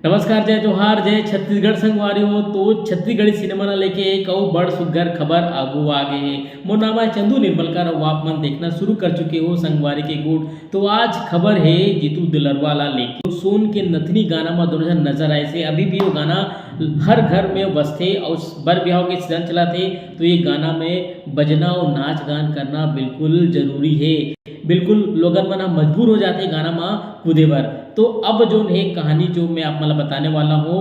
नमस्कार, जय जोहार, जय छत्तीसगढ़ संगवारी हो। तो छत्तीसगढ़ी सिनेमा न लेके एक और बड़ सुग्घर खबर आगू आ गए है। मोर नाम है चंदू निर्मलकर और आप मन देखना शुरू कर चुके हो संगवारी के गुड़। तो आज खबर है जीतू दुलरवा ला लेके सोन के नथनी गाना में दोनों जन नजर आए से अभी भी वो गाना हर घर में बजते और बर ब्याह के सीजन चला थे। तो ये गाना में बजना और नाच गान करना बिल्कुल जरूरी है। बिल्कुल लोगन मना मजबूर हो जाते गाना में कूदे बर। तो अब जो है कहानी जो मैं आप मतलब बताने वाला हूँ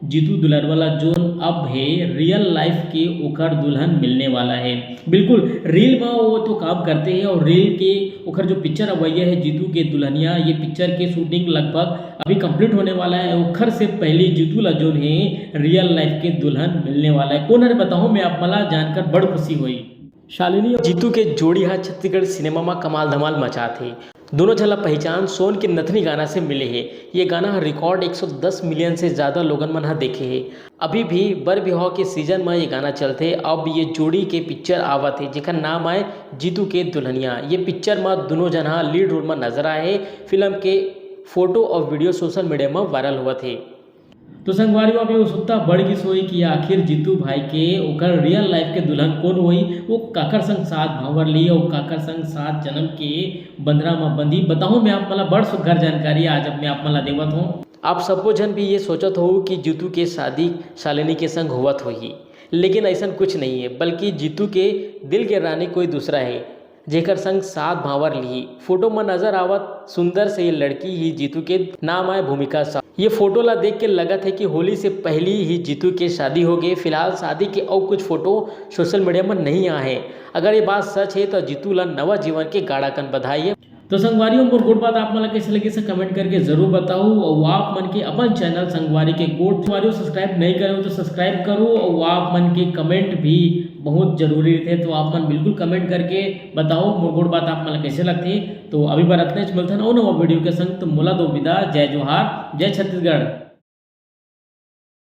जीतू दुलरवाला जोन अब है रियल लाइफ के ओखर दुल्हन मिलने वाला है। बिल्कुल रील में वो तो काम करते हैं और रील के ओखर जो पिक्चर अवैया है जीतू के दुल्हनिया, ये पिक्चर के शूटिंग लगभग अभी कंप्लीट होने वाला है। ओखर से पहले जीतू ला जोन है रियल लाइफ के दुल्हन मिलने वाला है। कौन है बताऊँ मैं आप मला जानकर बड़ खुशी हुई। शालिनी और जीतू के जोड़ी हा छत्तीसगढ़ सिनेमा में कमाल धमाल मचा थे। दोनों झला पहचान सोन के नथनी गाना से मिले है। ये गाना रिकॉर्ड 110 मिलियन से ज़्यादा लोगन मन देखे है। अभी भी बर बिहाव के सीजन में ये गाना चलते। अब ये जोड़ी के पिक्चर आवत है जिसका नाम है जीतू के दुल्हनिया। ये पिक्चर में दोनों जना लीड रोल में नजर आए। फिल्म के फोटो और वीडियो सोशल मीडिया में वायरल हुआ थे। तो संगवारी अभी उत्सुकता बढ़ गई सोई कि आखिर जीतू भाई के ओकर रियल लाइफ के दुल्हन कौन हुई। वो काकर संग साथ भावर ली और काकर संग साथ जन्म के बंधरा में बंधी बताऊँ मैं आप मला बड़ सुघर जानकारी आज अब मैं आप मला देवत हूँ। आप सबो जन भी ये सोचत हो कि जीतू के शादी शालिनी के संग होवत होगी, लेकिन ऐसा कुछ नहीं है, बल्कि जीतू के दिल के रानी कोई दूसरा है जेकर संग साथ भावर ली। फोटो में नजर आवत सुंदर से ये लड़की ही जीतू के नाम है भूमिका सा। ये फोटो ला देख के लगा था कि होली से पहले ही जीतू के शादी हो गई। फिलहाल शादी के और कुछ फोटो सोशल मीडिया में नहीं आए हैं। अगर ये बात सच है तो जीतू ला नवा जीवन के गाढ़ाकन बधाई है। तो संगवारियों मोर गुड बात आप मन कैसे लगे से कमेंट करके जरूर बताओ। और आप मन के अपन चैनल संगवारी के गुड संगवारी सब्सक्राइब नहीं करो तो सब्सक्राइब करो। और आप मन के कमेंट भी बहुत जरूरी थे, तो आप मन बिल्कुल कमेंट करके बताओ मोर गुड बात आप मन कैसे लगती। तो अभी बार इतने मिलते हैं और नवा वीडियो के संग। तो मोला दो विदा, जय जोहार, जय छत्तीसगढ़।